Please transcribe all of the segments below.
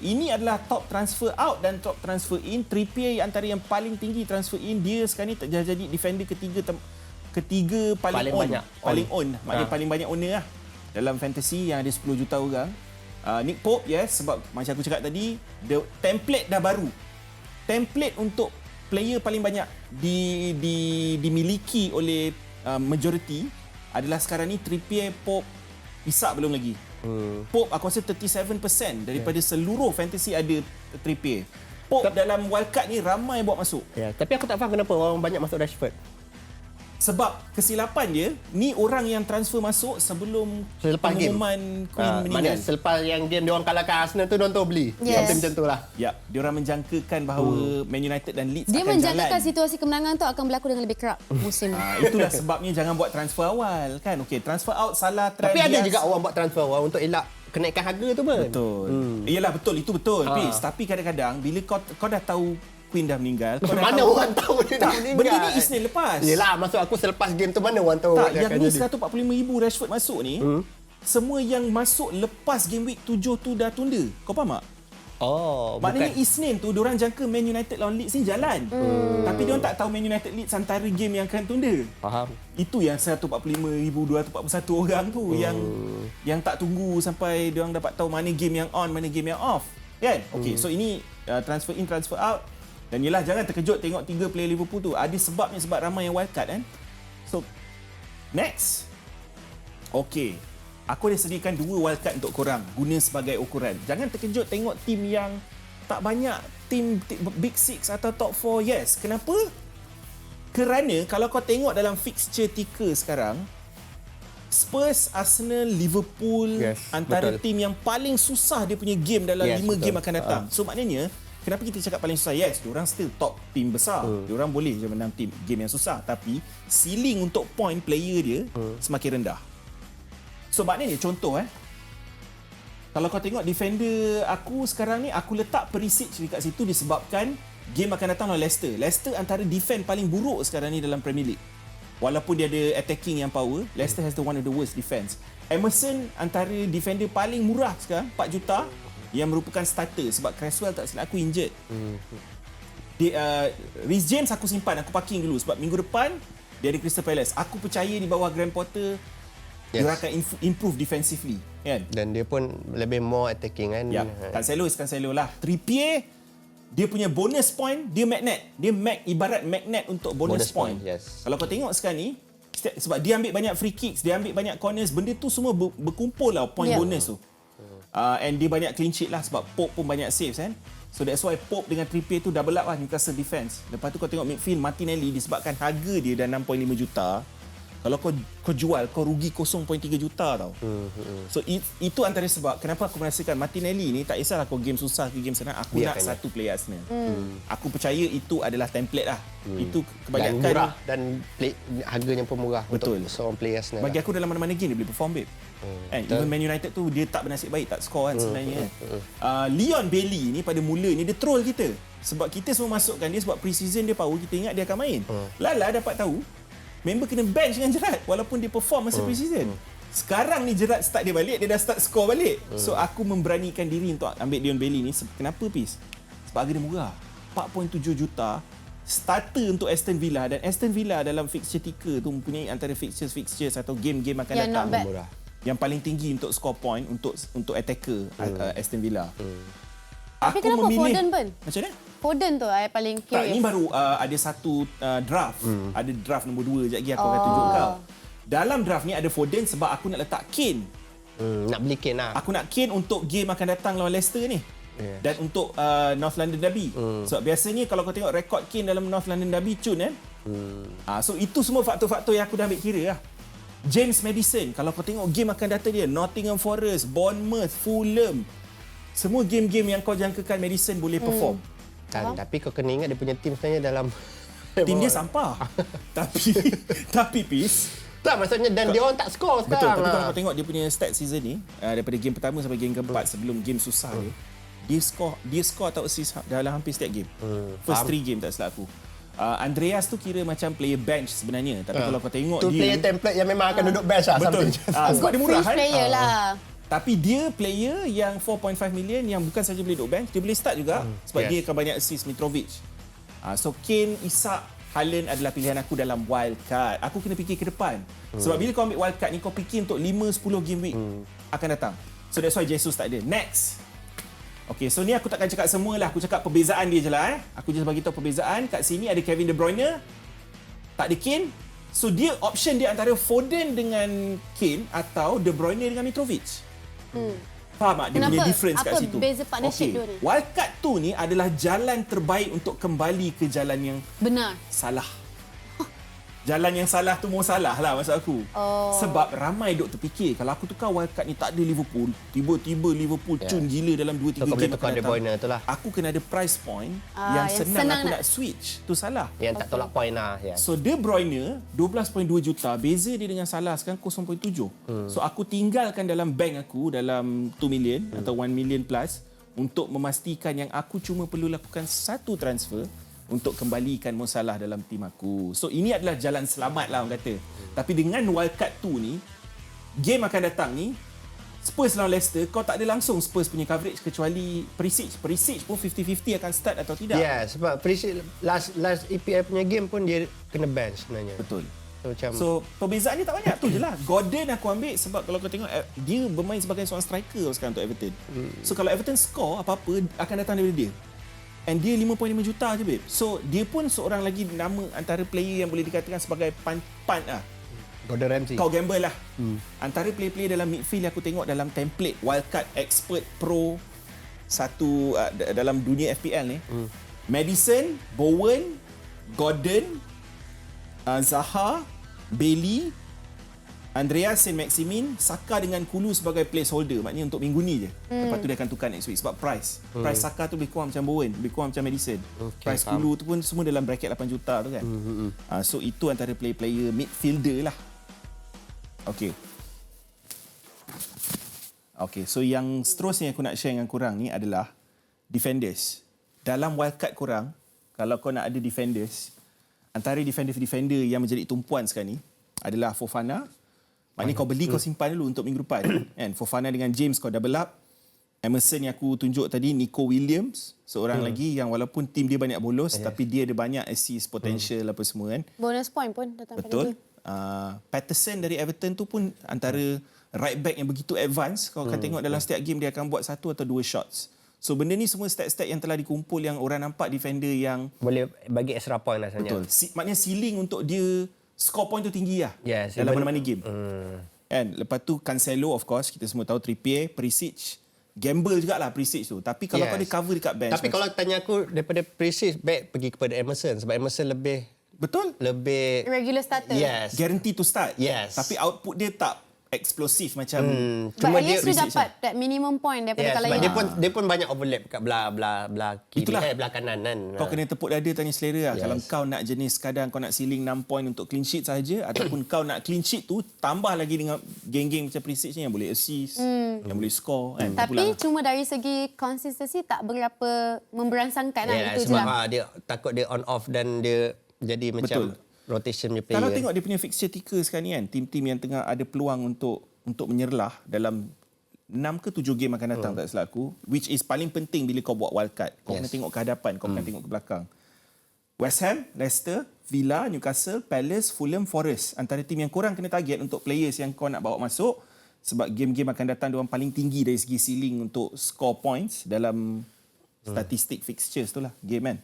ini adalah top transfer out dan top transfer in. Trippier antara yang paling tinggi transfer in. Dia sekarang ni jadi defender ketiga paling banyak maknanya paling banyak owner lah dalam fantasy yang ada 10 juta orang. Nick Pope, yes, sebab macam aku cakap tadi, the template dah baru. Template untuk player paling banyak dimiliki oleh majority adalah sekarang ni Trippier, Pope, Isak belum lagi. Pope aku rasa 37% daripada seluruh fantasy ada Trippier. Pope dalam wildcard ni ramai buat masuk. Ya, tapi aku tak faham kenapa orang banyak masuk Rashford. Sebab kesilapan dia, ni orang yang transfer masuk sebelum pengumuman Queen meninggal. Selepas yang game diorang kalahkan Arsenal tu, diorang tu beli. Yes. Macam tu lah. Ya, diorang menjangkakan bahawa Man United dan Leeds Dia akan menjangkakan jalan. situasi kemenangan tu akan berlaku dengan lebih kerap musim ni. Itulah sebabnya jangan buat transfer awal kan. Okey, transfer out salah try. Tapi ada juga orang buat transfer awal untuk elak kenaikan harga tu pun. Betul. Iyalah betul, itu betul. Tapi kadang-kadang bila kau dah tahu Queen dah meninggal, kau dah Mana tahu, orang tahu dia dah meninggal? benda ni Isnin lepas. Yelah, maksud aku selepas game tu mana orang tahu Tak, dia yang akan ni jadi. 145,000 Rashford masuk ni, semua yang masuk lepas game week 7 tu dah tunda. Kau faham tak? Oh, Maknanya bukan. Isnin tu diorang jangka Man United lawan Leeds ni jalan. Tapi diorang tak tahu Man United Leeds antara game yang akan tunda. Faham. Itu yang 145,241 orang tu yang tak tunggu sampai diorang dapat tahu mana game yang on, mana game yang off. Kan? Okey, so ini transfer in, transfer out. Dan yelah, jangan terkejut tengok 3 player Liverpool tu. Ada sebabnya, sebab ramai yang wildcard kan. So, next. Okey. Aku dah sediakan 2 wildcard untuk korang guna sebagai ukuran. Jangan terkejut tengok tim yang tak banyak, tim Big Six atau Top 4. Yes, kenapa? Kerana kalau kau tengok dalam fixture ticker sekarang, Spurs, Arsenal, Liverpool, Yes, antara betul. tim yang paling susah dia punya game dalam 5 betul. game akan datang. So maknanya, kenapa kita cakap paling susah? Yes, diorang still top tim besar. Diorang boleh je menang tim game yang susah, tapi ceiling untuk point player dia semakin rendah. So maknanya contoh kalau kau tengok defender aku sekarang ni, aku letak Perisic dekat situ disebabkan game akan datang lawan Leicester. Leicester antara defend paling buruk sekarang ni dalam Premier League. Walaupun dia ada attacking yang power, Leicester has one of the worst defense. Emerson antara defender paling murah sekarang, 4 juta, yang merupakan starter sebab Cresswell tak silap aku injured. Reece James aku simpan, aku parking dulu sebab minggu depan dia ada Crystal Palace. Aku percaya di bawah Graham Potter dia akan improve defensively kan. Dan dia pun lebih more attacking kan. Ya, Cancelo lah. Trippier dia punya bonus point dia magnet. Dia ibarat magnet untuk bonus point. Yes. Kalau kau tengok sekarang ni, sebab dia ambil banyak free kicks, dia ambil banyak corners, benda tu semua berkumpul lah point bonus tu. And dia banyak clean sheet lah sebab Pope pun banyak saves kan. So that's why Pope dengan Trippier tu double up lah Newcastle defense. Lepas tu kau tengok midfield Martinelli disebabkan harga dia dah 6.5 juta. Kalau kau jual, kau rugi 0.3 juta tau. So itu antara sebab kenapa aku merasakan Martinelli ni tak kisahlah kau game susah ke game senang, aku nak satu player Arsenal. Aku percaya itu adalah template lah. Itu kebanyakan dan murah dan harganya pun murah. Betul. Untuk seorang player Arsenal. Bagi aku dalam mana-mana game dia boleh perform babe. Even Man United tu dia tak bernasib baik, tak score kan sebenarnya. Leon Bailey ni pada mula ni dia troll kita. Sebab kita semua masukkan dia sebab pre-season dia power, kita ingat dia akan main. Lala dapat tahu member kena bench dengan Gerrard walaupun dia perform masa pre-season. Sekarang ni Gerrard start dia balik, dia dah start score balik. So aku memberanikan diri untuk ambil Leon Bailey ni. Kenapa Pis? Sebab harga dia murah. 4.7 juta starter untuk Aston Villa, dan Aston Villa dalam fixture ticker tu mempunyai antara fixtures atau game-game akan datang murah yang paling tinggi untuk score point untuk attacker Aston Villa. Tapi kenapa Foden pun? Macam mana? Foden tu saya paling curious. Tak, ini baru ada satu draft. Ada draft nombor 2 sekejap lagi aku akan tunjuk kau. Dalam draft ni ada Foden sebab aku nak letak Kane. Nak beli Kane lah. Aku nak Kane untuk game akan datang lawan Leicester ni. Dan untuk North London Derby. Sebab biasanya kalau kau tengok rekod Kane dalam North London Derby cun kan. So itu semua faktor-faktor yang aku dah ambil kira lah. James Maddison, kalau kau tengok game akan datang dia, Nottingham Forest, Bournemouth, Fulham. Semua game-game yang kau jangkakan Maddison boleh perform. Tapi kau kena ingat dia punya tim sebenarnya dalam tim dia sampah. tapi Pis, tak, maksudnya dan dia orang tak skor sekarang. betul, tapi kalau kau tengok dia punya stat season ni, daripada game pertama sampai game keempat sebelum game susah dia skor atau assist dalam hampir setiap game. First 3 game tak silap aku. Andreas tu kira macam player bench sebenarnya, tapi kalau kau tengok tu dia player template yang memang akan duduk bench lah. betul. Sebab dia murah kan. Player lah. Tapi dia player yang 4.5 million yang bukan saja boleh duduk bench, dia boleh start juga sebab Yes. dia akan banyak assist Mitrovic. So Kane, Isak, Haaland adalah pilihan aku dalam wild card. Aku kena fikir ke depan. Sebab bila kau ambil wild card ni kau fikir untuk 5-10 game week akan datang. So that's why Jesus tak ada. Next. Okay, so ni aku takkan cakap semua lah. Aku cakap perbezaan dia je lah. Aku just bagi tahu perbezaan. Kat sini ada Kevin De Bruyne. Tak ada Kane. So dia option dia antara Foden dengan Kane atau De Bruyne dengan Mitrovic. Faham tak? Dia Kenapa? punya difference kat Apa situ. beza partnership dua ni? Wildcard tu ni adalah jalan terbaik untuk kembali ke jalan yang Benar. salah. Jalan yang salah tu mau salah lah maksud aku. Oh. Sebab ramai duk terfikir kalau aku tukar wildcard ni tak ada Liverpool, tiba-tiba Liverpool cun gila dalam 2-3 So, kau boleh game tukar akan De datang. Bruyne tu lah. Aku kena ada price point yang yang senang senang aku nak- nak switch. Tu salah. Yang tak tolak point lah. Ya. So De Bruyne 12.2 juta, beza dia dengan Salah sekarang 0.7. So aku tinggalkan dalam bank aku dalam 2 million atau 1 million plus untuk memastikan yang aku cuma perlu lakukan satu transfer untuk kembalikan Mo Salah dalam tim aku. So ini adalah jalan selamat lah orang kata. Tapi dengan wildcard tu ni, game akan datang ni, Spurs lawan Leicester, kau tak ada langsung Spurs punya coverage kecuali Perisic. Perisic pun 50-50 akan start atau tidak. Ya, sebab Perisic last EPL punya game pun dia kena bench sebenarnya. Betul. So, macam So perbezaan dia tak banyak tu je lah. Gordon aku ambil sebab kalau kau tengok dia bermain sebagai seorang striker sekarang untuk Everton. So kalau Everton score apa-apa akan datang daripada dia. And dia 5.5 juta je babe. So dia pun seorang lagi nama antara player yang boleh dikatakan sebagai punt lah. Gordon Ramsay. Kau gamble lah. Antara player-player dalam midfield yang aku tengok dalam template wildcard expert pro satu dalam dunia FPL ni. Madison, Bowen, Gordon, Zaha, Bailey, Andreas Saint-Maximin, Saka dengan Kulu sebagai placeholder. Maknanya untuk minggu ni je. Lepas tu dia akan tukar next week. Sebab price. Price Saka tu lebih kurang macam Bowen. Lebih kurang macam Madison. Okay, Price Kulu tu pun semua dalam bracket 8 juta tu kan. So itu antara player-player midfielder lah. Okay. Okay, so yang seterusnya aku nak share dengan korang ni adalah defenders. Dalam wildcard korang, kalau kau nak ada defenders, antara defender-defender yang menjadi tumpuan sekarang ni adalah Fofana. Maknanya kau beli, kau simpan dulu untuk minggu depan. Kan? Fofana dengan James kau double up. Emerson yang aku tunjuk tadi, Nico Williams. Seorang lagi yang walaupun tim dia banyak bolos, tapi dia ada banyak assist potential apa semua kan. Bonus point pun datang Betul. Patterson dari Everton tu pun antara right back yang begitu advance. Kau akan tengok dalam setiap game dia akan buat 1 atau 2 shots. So benda ni semua stat-stat yang telah dikumpul yang orang nampak defender yang boleh bagi extra point lah sebenarnya. betul. Maknanya ceiling untuk dia score point tu tinggi lah Yes, dalam even- mana-mana game. Kan? Lepas tu Cancelo of course kita semua tahu, Trippier, Perisic. Gamble jugalah Perisic tu. Tapi kalau kau ada cover dekat bench. Tapi kalau tanya aku daripada Perisic back pergi kepada Emerson sebab Emerson betul. lebih regular starter. yes. Guarantee to start. Yes. Tapi output dia tak eksplosif macam But Cuma at least dia you dapat that minimum point daripada kalau sebab you dia pun banyak overlap kat belah kiri Itulah. belah kanan kan. kau kena tepuk dada tanya selera lah. Yes. Kalau kau nak jenis kadang kau nak ceiling 6 point untuk clean sheet saja ataupun kau nak clean sheet tu tambah lagi dengan geng-geng macam Perisic ni yang boleh assist, yang boleh score kan. Tapi Itulah. cuma dari segi konsistensi tak berapa memberangsangkan lah. Yeah, Itu je sebab lah. dia takut dia on off dan dia jadi macam Betul. rotation punya player. Kalau tengok dia punya fixture ticker sekarang ni kan, tim-tim yang tengah ada peluang untuk menyerlah dalam 6 ke 7 game akan datang tak silap aku, which is paling penting bila kau buat wildcard. Kau kena tengok ke hadapan, kau kena tengok ke belakang. West Ham, Leicester, Villa, Newcastle, Palace, Fulham, Forest. Antara tim yang korang kena target untuk players yang kau nak bawa masuk sebab game-game akan datang diorang paling tinggi dari segi ceiling untuk score points dalam statistik fixtures tu lah game kan.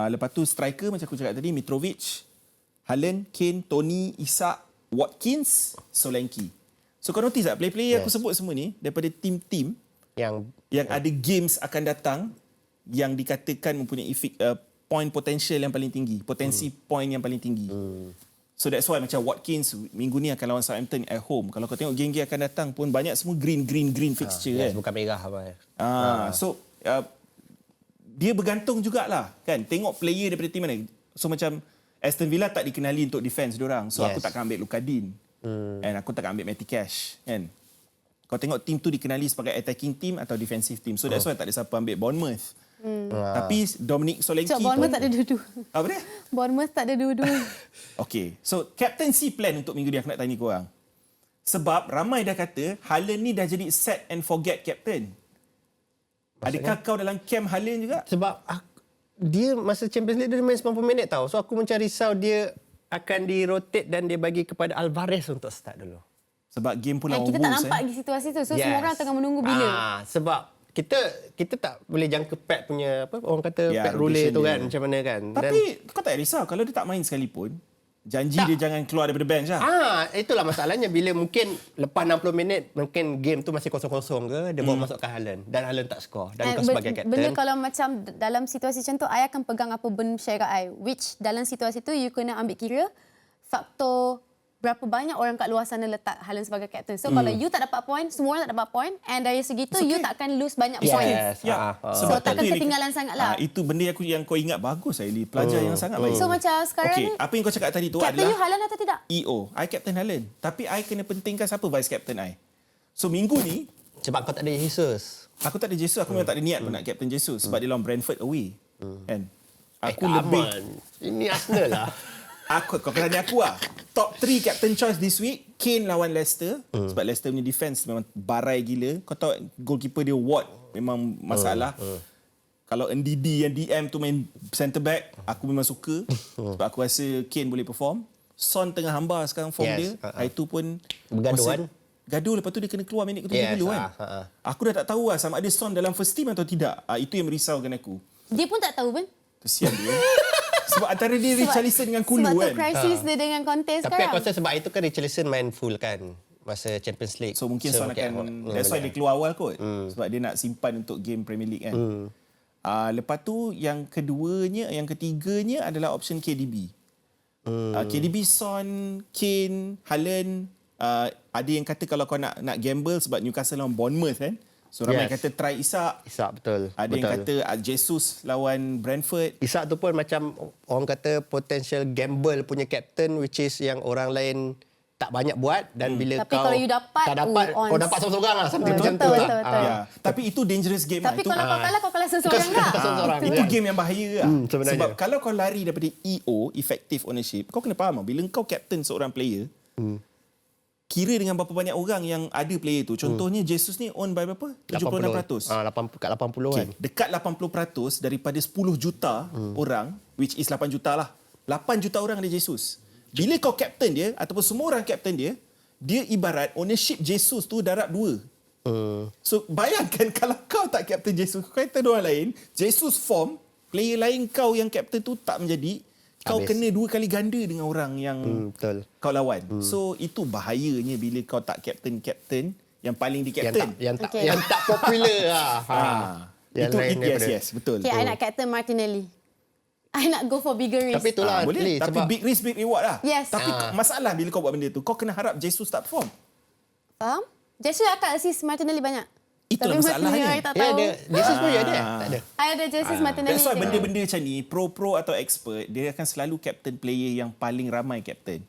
Lepas tu striker macam aku cakap tadi, Mitrovic, Haaland, Kane, Tony, Isak, Watkins, Solanke. So kau notice tak player-player aku sebut semua ni daripada tim-tim yang yang ada games akan datang yang dikatakan mempunyai point potential yang paling tinggi, potensi point yang paling tinggi. So that's why macam Watkins minggu ni akan lawan Southampton at home. Kalau kau tengok game-game akan datang pun banyak semua green fixture yes, kan. bukan merah apa. So dia bergantung jugalah kan. Tengok player daripada tim mana. So macam Aston Villa tak dikenali untuk defense diorang. So aku takkan ambil Luka Dean. And aku takkan ambil Matty Cash kan. Kau tengok tim tu dikenali sebagai attacking team atau defensive team. So that's why tak ada siapa ambil Bournemouth. Tapi Dominic Solanke So, Bournemouth tak ada dua-dua. Apa dia? Bournemouth tak ada dua-dua. Okay. So captaincy plan untuk minggu ni aku nak tanya korang. Sebab ramai dah kata Haaland ni dah jadi set and forget captain. Adakah kau dalam camp Haaland juga? Sebab dia masa Champions League dia main 90 minit tau. So aku macam risau dia akan di-rotate dan dia bagi kepada Alvarez untuk start dulu. Sebab game pun lawan Kita tak Wolves. nampak lagi situasi tu. So semua orang tengah menunggu bila. Sebab kita tak boleh jangka Pep punya apa orang kata Ya, Pep roulette tu rotation kan dia. macam mana kan. Tapi kau tak risau kalau dia tak main sekalipun. Janji Tak. dia jangan keluar daripada bench lah. Itulah masalahnya bila mungkin lepas 60 minit mungkin game tu masih kosong-kosong ke dia bawa masukkan Haaland dan Haaland tak score dan kau sebagai captain. Benda kalau macam dalam situasi macam tu, I akan pegang apa benda syarat I. Which dalam situasi tu, you kena ambil kira faktor berapa banyak orang kat luar sana letak Haaland sebagai captain. So kalau you tak dapat point, semua orang tak dapat point, and dari segi tu, you tak akan lose banyak point. Ya. So takkan ketinggalan sangat lah. Itu benda yang kau ingat bagus, Aili. Pelajar yang sangat baik. So macam sekarang Okey, ni, apa yang kau cakap tadi tu captain adalah you Haaland atau tidak? EO. I captain Haaland. Tapi I kena pentingkan siapa vice captain I. So minggu ni, Sebab kau tak ada Jesus. aku tak ada Jesus. Aku memang tak ada niat pun nak captain Jesus. Sebab dia lawan Brentford away. Kan? Aku lebih... Ini Arsenal lah. Kau tanya aku lah. Top 3 captain choice this week, Kane lawan Leicester. Sebab Leicester punya defense memang barai gila. Kau tahu goalkeeper dia Ward memang masalah. Kalau NDD yang DM tu main centre back, aku memang suka. Sebab aku rasa Kane boleh perform. Son tengah hamba sekarang form dia. Itu pun Bergaduh kan? Gaduh, lepas tu dia kena keluar minit ke-70 kan. Aku dah tak tahu lah sama ada Son dalam first team atau tidak. Itu yang merisaukan aku. Dia pun tak tahu pun. Kesian dia. Sebab antara dia Richarlison dengan Kulu sebab kan. tu krisis dia dengan kontes Tapi sekarang. aku rasa sebab itu kan Richarlison main full kan masa Champions League. So mungkin Son akan... That's why dia keluar awal kot. Sebab dia nak simpan untuk game Premier League kan. Lepas tu yang keduanya, yang ketiganya adalah option KDB. KDB, Son, Kane, Haaland. Ada yang kata kalau kau nak gamble sebab Newcastle lawan Bournemouth kan. So ramai kata try Isak. Isak betul. Ada yang kata Jesus lawan Brentford. Isak tu pun macam orang kata potential gamble punya captain which is yang orang lain tak banyak buat dan bila Tapi kau kalau you dapat, tak dapat on. kau dapat seorang-seorang lah something Betul, macam tu betul, lah. betul. Ya. Tapi itu dangerous game Tapi lah. kalau kau kalah, kau kalah seseorang tak? seseorang. Itu game yang bahaya lah. sebenarnya. Sebab kalau kau lari daripada EO, effective ownership, kau kena faham bila kau captain seorang player, kira dengan berapa banyak orang yang ada player tu. Contohnya Jesus ni own by berapa? 76%. 80 kat 80 kan. Dekat 80% daripada 10 juta orang, which is 8 juta lah. 8 juta orang ada Jesus. Bila kau captain dia, ataupun semua orang captain dia, dia ibarat ownership Jesus tu darab 2. So bayangkan kalau kau tak captain Jesus, kau kata orang lain, Jesus form, player lain kau yang captain tu tak menjadi, kau Habis. kena 2 kali ganda dengan orang yang Betul. kau lawan. So itu bahayanya bila kau tak captain yang paling di captain. Okay. Yang tak popular lah. Yang Itu lain daripada- yes, betul. Okay, I nak captain Martinelli. I nak go for bigger risk. Tapi itulah Boleh, Lee, tapi sebab big risk, big reward lah. Yes. Tapi masalah bila kau buat benda tu, kau kena harap Jesus tak perform. Faham? Jesus akan assist Martinelli banyak. Itulah Tapi masalahnya. Martinelli I tak ya tahu. dia Jesus pun ada. Tak ada. I ada Jesus Martinelli. That's why je. benda-benda macam ni, pro atau expert, dia akan selalu captain player yang paling ramai captain.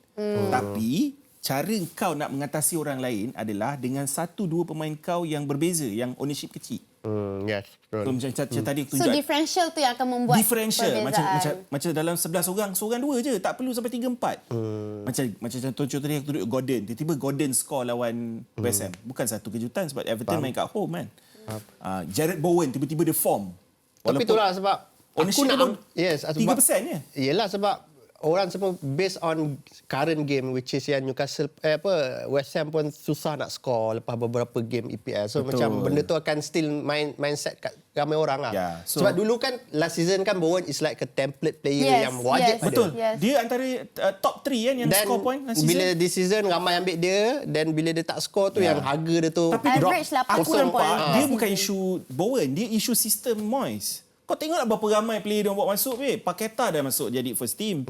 Tapi, cara kau nak mengatasi orang lain adalah dengan 1-2 pemain kau yang berbeza, yang ownership kecil. Yes, So, betul. macam tadi aku So tunjuk. differential tu yang akan membuat Differential. perbezaan. Macam dalam 11 orang, seorang 2 je. Tak perlu sampai 3-4. Macam contoh tadi aku tunjuk Gordon. Tiba-tiba Gordon score lawan West Ham. Bukan satu kejutan sebab Everton main kat home kan. Jared Bowen tiba-tiba dia form. Tapi itulah sebab ownership aku nak dia sebab 3% je. Yelah sebab orang semua based on current game which is yang Newcastle West Ham pun susah nak score lepas beberapa game EPL. So Betul. macam benda tu akan still mindset kat ramai orang lah. Yeah, so- sebab dulu kan last season kan Bowen is like a template player Yes, yang wajib yes. ada. Betul. Yes. Dia antara top 3 kan yang Dan score point last season. bila this season ramai ambil dia dan bila dia tak score tu yang harga dia tu Tapi drop. Average 80 aku nampak point. dia bukan isu Bowen, dia isu sistem Moyes. Kau tengoklah berapa ramai player dia buat masuk Paqueta dah masuk jadi first team.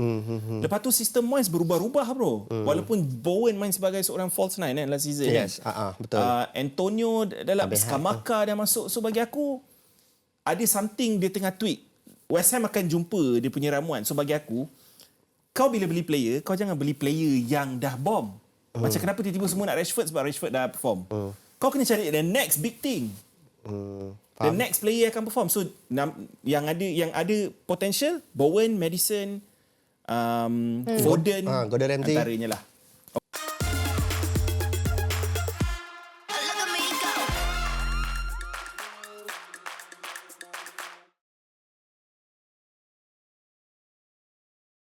Lepas tu sistem Moyes berubah-ubah bro. Walaupun Bowen main sebagai seorang false nine kan last season Yes, kan. betul. Antonio dalam Habis Skamaka dah masuk. So bagi aku ada something dia tengah tweak. West Ham akan jumpa dia punya ramuan. So bagi aku, kau bila beli player, kau jangan beli player yang dah bomb. Macam kenapa tiba-tiba semua nak Rashford sebab Rashford dah perform. Kau kena cari the next big thing. The next player akan perform. So yang ada potential Bowen, Madison, Foden Gordon Ramsay. antaranya lah.